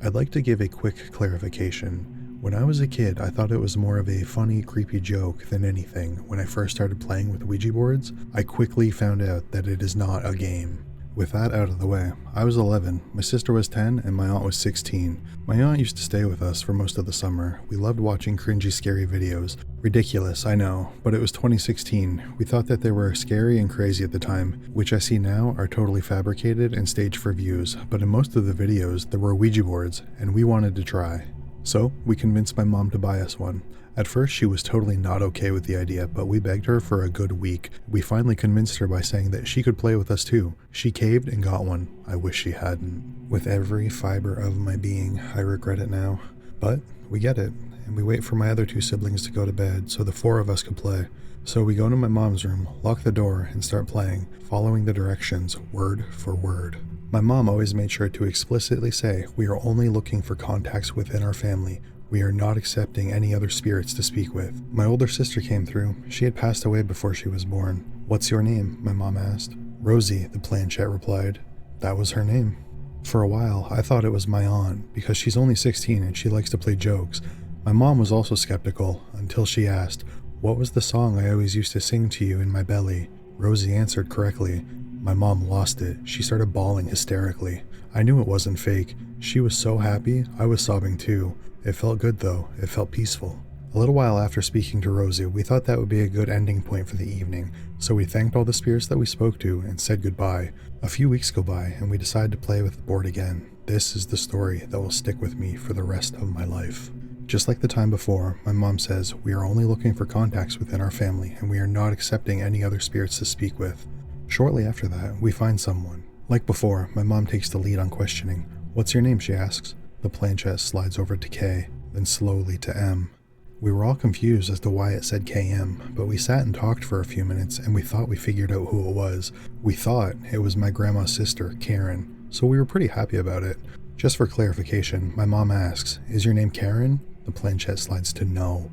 I'd like to give a quick clarification. When I was a kid, I thought it was more of a funny, creepy joke than anything. When I first started playing with Ouija boards, I quickly found out that it is not a game. With that out of the way, I was 11, my sister was 10, and my aunt was 16. My aunt used to stay with us for most of the summer. We loved watching cringy, scary videos. Ridiculous, I know, but it was 2016. We thought that they were scary and crazy at the time, which I see now are totally fabricated and staged for views, but in most of the videos, there were Ouija boards, and we wanted to try. So, we convinced my mom to buy us one. At first, she was totally not okay with the idea, but we begged her for a good week. We finally convinced her by saying that she could play with us too. She caved and got one. I wish she hadn't. With every fiber of my being, I regret it now. But we get it, and we wait for my other two siblings to go to bed so the four of us could play. So we go to my mom's room, lock the door, and start playing, following the directions word for word. My mom always made sure to explicitly say, we are only looking for contacts within our family. We are not accepting any other spirits to speak with. My older sister came through. She had passed away before she was born. What's your name? My mom asked. Rosie, the planchette replied. That was her name. For a while, I thought it was my aunt, because she's only 16 and she likes to play jokes. My mom was also skeptical, until she asked, what was the song I always used to sing to you in my belly? Rosie answered correctly. My mom lost it. She started bawling hysterically. I knew it wasn't fake. She was so happy, I was sobbing too. It felt good though, it felt peaceful. A little while after speaking to Rosie, we thought that would be a good ending point for the evening, so we thanked all the spirits that we spoke to and said goodbye. A few weeks go by and we decide to play with the board again. This is the story that will stick with me for the rest of my life. Just like the time before, my mom says, we are only looking for contacts within our family and we are not accepting any other spirits to speak with. Shortly after that, we find someone. Like before, my mom takes the lead on questioning. What's your name, she asks. The planchette slides over to K, then slowly to M. We were all confused as to why it said KM, but we sat and talked for a few minutes and we thought we figured out who it was. We thought it was my grandma's sister, Karen, so we were pretty happy about it. Just for clarification, my mom asks, is your name Karen? The planchette slides to no.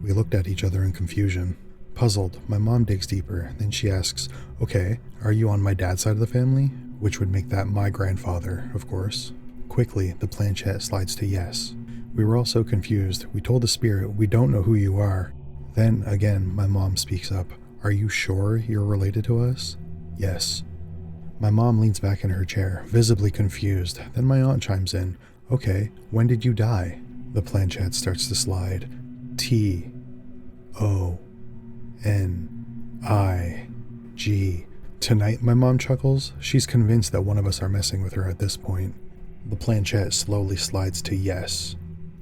We looked at each other in confusion. Puzzled, my mom digs deeper, then she asks, okay, are you on my dad's side of the family? Which would make that my grandfather, of course. Quickly, the planchette slides to yes. We were all so confused. We told the spirit, we don't know who you are. Then, again, my mom speaks up. Are you sure you're related to us? Yes. My mom leans back in her chair, visibly confused. Then my aunt chimes in. Okay, when did you die? The planchette starts to slide. T-O-N-I-G. Tonight, my mom chuckles. She's convinced that one of us are messing with her at this point. The planchette slowly slides to yes.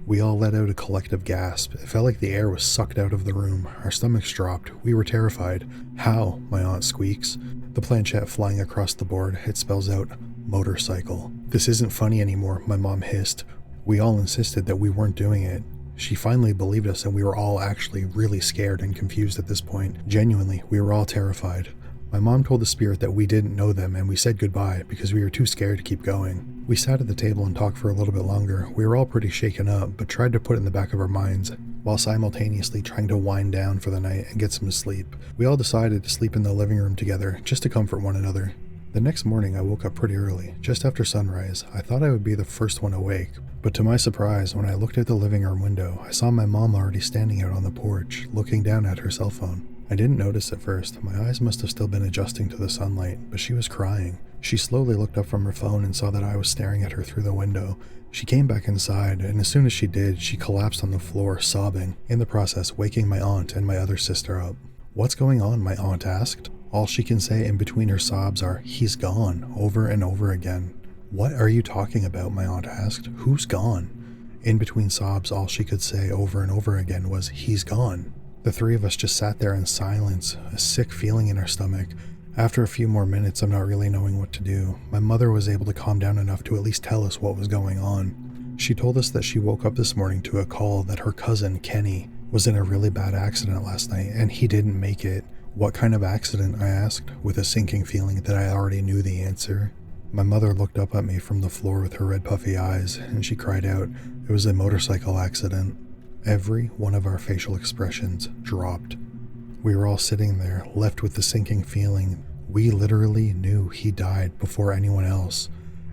We all let out a collective gasp. It felt like the air was sucked out of the room. Our stomachs dropped. We were terrified. How? My aunt squeaks. The planchette flying across the board. It spells out motorcycle. This isn't funny anymore, my mom hissed. We all insisted that we weren't doing it. She finally believed us and we were all actually really scared and confused at this point. Genuinely, we were all terrified. My mom told the spirit that we didn't know them and we said goodbye because we were too scared to keep going. We sat at the table and talked for a little bit longer. We were all pretty shaken up, but tried to put it in the back of our minds, while simultaneously trying to wind down for the night and get some sleep. We all decided to sleep in the living room together, just to comfort one another. The next morning I woke up pretty early, just after sunrise. I thought I would be the first one awake, but to my surprise, when I looked at the living room window, I saw my mom already standing out on the porch, looking down at her cell phone. I didn't notice at first. My eyes must have still been adjusting to the sunlight, but she was crying. She slowly looked up from her phone and saw that I was staring at her through the window. She came back inside, and as soon as she did, she collapsed on the floor, sobbing, in the process waking my aunt and my other sister up. What's going on? My aunt asked. All she can say in between her sobs are, he's gone, over and over again. What are you talking about? My aunt asked. Who's gone? In between sobs, all she could say over and over again was, he's gone. The three of us just sat there in silence, a sick feeling in our stomach. After a few more minutes of not really knowing what to do, my mother was able to calm down enough to at least tell us what was going on. She told us that she woke up this morning to a call that her cousin, Kenny, was in a really bad accident last night and he didn't make it. What kind of accident? I asked, with a sinking feeling that I already knew the answer. My mother looked up at me from the floor with her red puffy eyes and she cried out, it was a motorcycle accident. Every one of our facial expressions dropped. We were all sitting there, left with the sinking feeling. We literally knew he died before anyone else.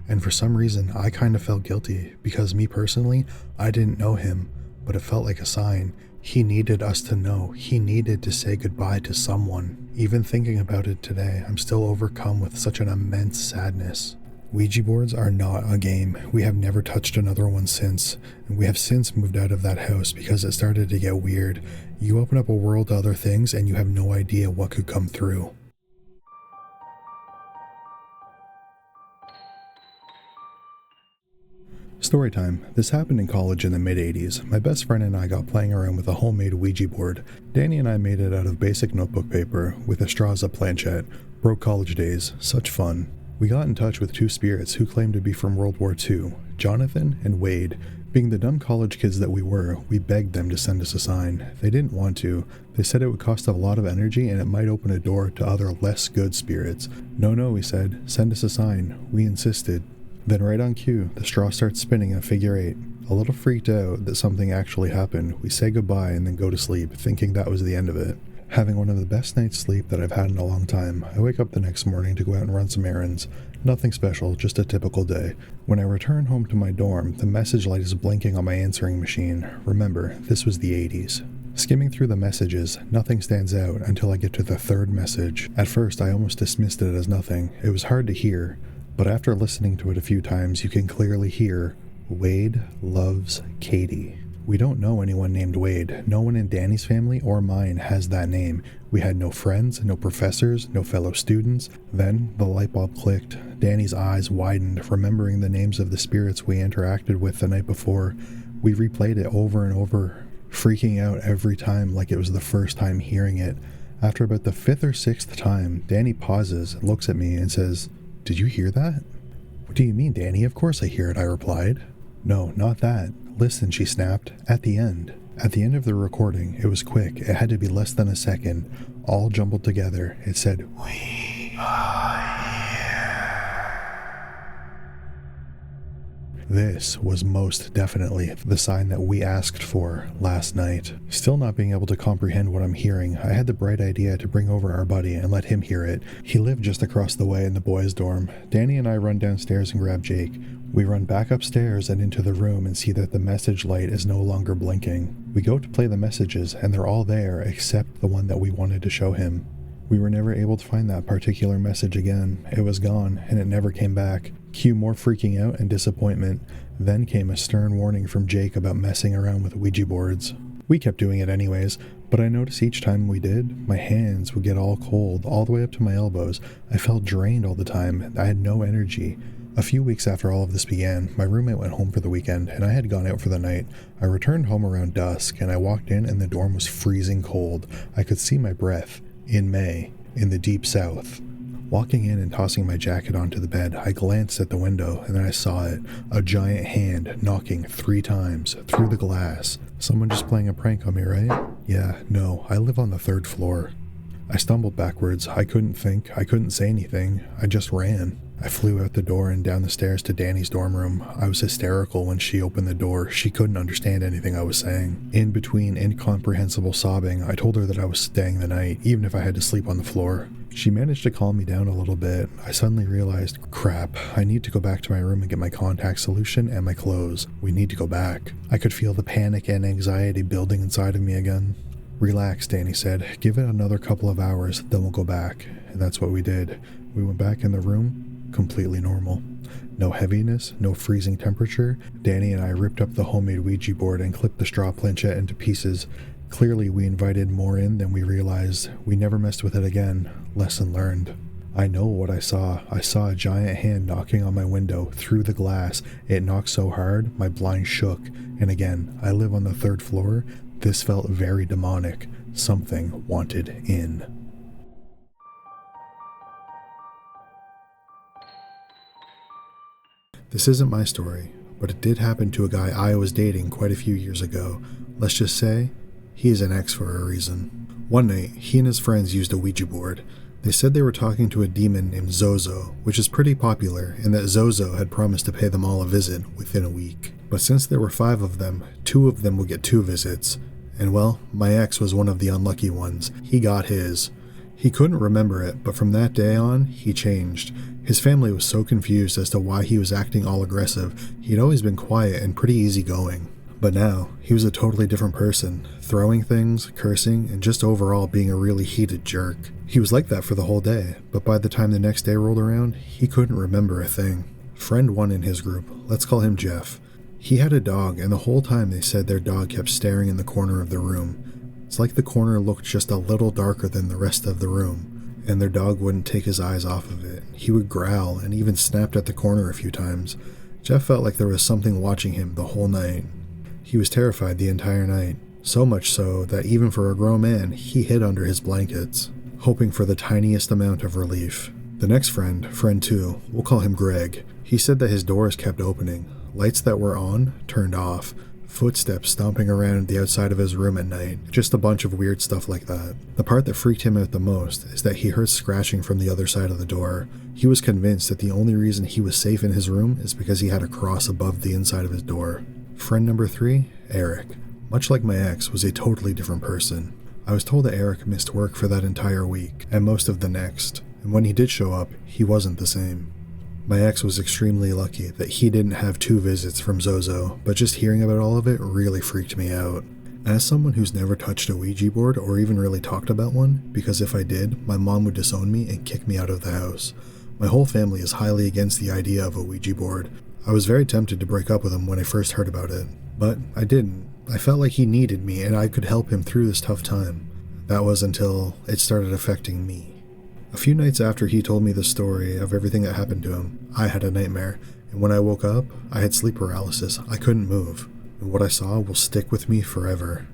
And for some reason, I kind of felt guilty because me personally, I didn't know him, but it felt like a sign. He needed us to know. He needed to say goodbye to someone. Even thinking about it today, I'm still overcome with such an immense sadness. Ouija boards are not a game. We have never touched another one since, and we have since moved out of that house because it started to get weird. You open up a world to other things and you have no idea what could come through. Story time. This happened in college in the mid-80s. My best friend and I got playing around with a homemade Ouija board. Danny and I made it out of basic notebook paper with a straw as a planchette. Broke college days. Such fun. We got in touch with two spirits who claimed to be from World War II, Jonathan and Wade. Being the dumb college kids that we were, we begged them to send us a sign. They didn't want to. They said it would cost a lot of energy and it might open a door to other less good spirits. No, we said. Send us a sign. We insisted. Then right on cue, the straw starts spinning in a figure 8. A little freaked out that something actually happened, we say goodbye and then go to sleep, thinking that was the end of it. Having one of the best night's sleep that I've had in a long time, I wake up the next morning to go out and run some errands. Nothing special, just a typical day. When I return home to my dorm, the message light is blinking on my answering machine. Remember, this was the 80s. Skimming through the messages, nothing stands out until I get to the third message. At first, I almost dismissed it as nothing. It was hard to hear. But after listening to it a few times, you can clearly hear, Wade loves Katie. We don't know anyone named Wade. No one in Danny's family or mine has that name. We had no friends, no professors, no fellow students. Then the light bulb clicked. Danny's eyes widened, remembering the names of the spirits we interacted with the night before. We replayed it over and over, freaking out every time like it was the first time hearing it. After about the 5th or 6th time, Danny pauses, looks at me and says, "Did you hear that?" "What do you mean, Danny? Of course I hear it," I replied. "No, not that. Listen," she snapped. At the end of the recording, it was quick. It had to be less than a second. All jumbled together. It said, "We are here." This was most definitely the sign that we asked for last night. Still not being able to comprehend what I'm hearing, I had the bright idea to bring over our buddy and let him hear it. He lived just across the way in the boys' dorm. Danny and I run downstairs and grab Jake. We run back upstairs and into the room and see that the message light is no longer blinking. We go to play the messages and they're all there except the one that we wanted to show him. We were never able to find that particular message again. It was gone and it never came back. Cue more freaking out and disappointment. Then came a stern warning from Jake about messing around with Ouija boards. We kept doing it anyways, but I noticed each time we did, my hands would get all cold, all the way up to my elbows. I felt drained all the time. I had no energy. A few weeks after all of this began, my roommate went home for the weekend, and I had gone out for the night. I returned home around dusk, and I walked in, and the dorm was freezing cold. I could see my breath. In May, in the deep south. Walking in and tossing my jacket onto the bed, I glanced at the window, and then I saw it. A giant hand knocking 3 times through the glass. Someone just playing a prank on me, right? Yeah, no, I live on the 3rd floor. I stumbled backwards. I couldn't think. I couldn't say anything. I just ran. I flew out the door and down the stairs to Danny's dorm room. I was hysterical when she opened the door. She couldn't understand anything I was saying. In between incomprehensible sobbing, I told her that I was staying the night, even if I had to sleep on the floor. She managed to calm me down a little bit. I suddenly realized, crap, I need to go back to my room and get my contact solution and my clothes. We need to go back. I could feel the panic and anxiety building inside of me again. "Relax," Danny said. "Give it another couple of hours, then we'll go back." And that's what we did. We went back in the room. Completely normal. No heaviness, no freezing temperature. Danny and I ripped up the homemade Ouija board and clipped the straw planchette into pieces. Clearly we invited more in than we realized. We never messed with it again. Lesson learned. I know what I saw. I saw a giant hand knocking on my window through the glass. It knocked so hard, my blinds shook. And again, I live on the 3rd floor. This felt very demonic. Something wanted in. This isn't my story, but it did happen to a guy I was dating quite a few years ago. Let's just say, he is an ex for a reason. One night, he and his friends used a Ouija board. They said they were talking to a demon named Zozo, which is pretty popular, and that Zozo had promised to pay them all a visit within a week. But since there were 5 of them, 2 of them would get 2 visits. And well, my ex was one of the unlucky ones. He got his. He couldn't remember it, but from that day on, he changed. His family was so confused as to why he was acting all aggressive. He'd always been quiet and pretty easygoing. But now, he was a totally different person, throwing things, cursing, and just overall being a really heated jerk. He was like that for the whole day, but by the time the next day rolled around, he couldn't remember a thing. Friend 1 in his group, let's call him Jeff. He had a dog, and the whole time they said their dog kept staring in the corner of the room. It's like the corner looked just a little darker than the rest of the room, and their dog wouldn't take his eyes off of it. He would growl and even snapped at the corner a few times. Jeff felt like there was something watching him the whole night. He was terrified the entire night, so much so that even for a grown man, he hid under his blankets, hoping for the tiniest amount of relief. The next friend 2, we'll call him Greg. He said that his doors kept opening, lights that were on turned off, footsteps stomping around the outside of his room at night, just a bunch of weird stuff like that. The part that freaked him out the most is that he heard scratching from the other side of the door. He was convinced that the only reason he was safe in his room is because he had a cross above the inside of his door. Friend number 3, Eric. Much like my ex, was a totally different person. I was told that Eric missed work for that entire week, and most of the next, and when he did show up, he wasn't the same. My ex was extremely lucky that he didn't have 2 visits from Zozo, but just hearing about all of it really freaked me out. As someone who's never touched a Ouija board or even really talked about one, because if I did, my mom would disown me and kick me out of the house. My whole family is highly against the idea of a Ouija board. I was very tempted to break up with him when I first heard about it, but I didn't. I felt like he needed me and I could help him through this tough time. That was until it started affecting me. A few nights after he told me the story of everything that happened to him, I had a nightmare, and when I woke up, I had sleep paralysis. I couldn't move, and what I saw will stick with me forever.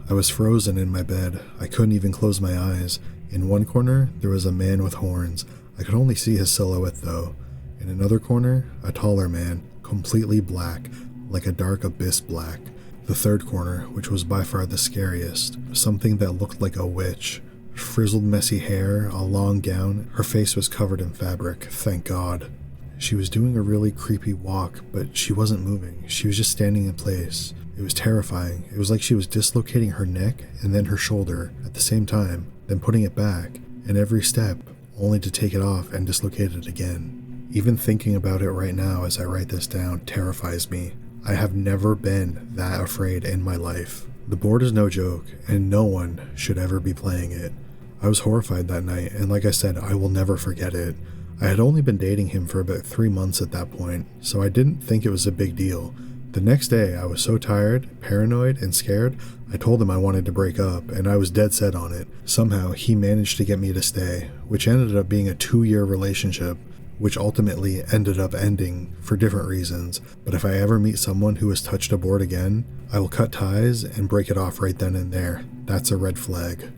I was frozen in my bed. I couldn't even close my eyes. In one corner, there was a man with horns. I could only see his silhouette though. In another corner, a taller man, completely black, like a dark abyss black. The third corner, which was by far the scariest, something that looked like a witch. Frizzled messy hair, a long gown, her face was covered in fabric, thank God. She was doing a really creepy walk, but she wasn't moving, she was just standing in place. It was terrifying. It was like she was dislocating her neck and then her shoulder at the same time, then putting it back, and every step, only to take it off and dislocate it again. Even thinking about it right now as I write this down terrifies me. I have never been that afraid in my life. The board is no joke, and no one should ever be playing it. I was horrified that night, and like I said, I will never forget it. I had only been dating him for about 3 months at that point, so I didn't think it was a big deal. The next day, I was so tired, paranoid, and scared, I told him I wanted to break up, and I was dead set on it. Somehow, he managed to get me to stay, which ended up being a 2-year relationship, which ultimately ended up ending for different reasons. But if I ever meet someone who has touched a board again, I will cut ties and break it off right then and there. That's a red flag.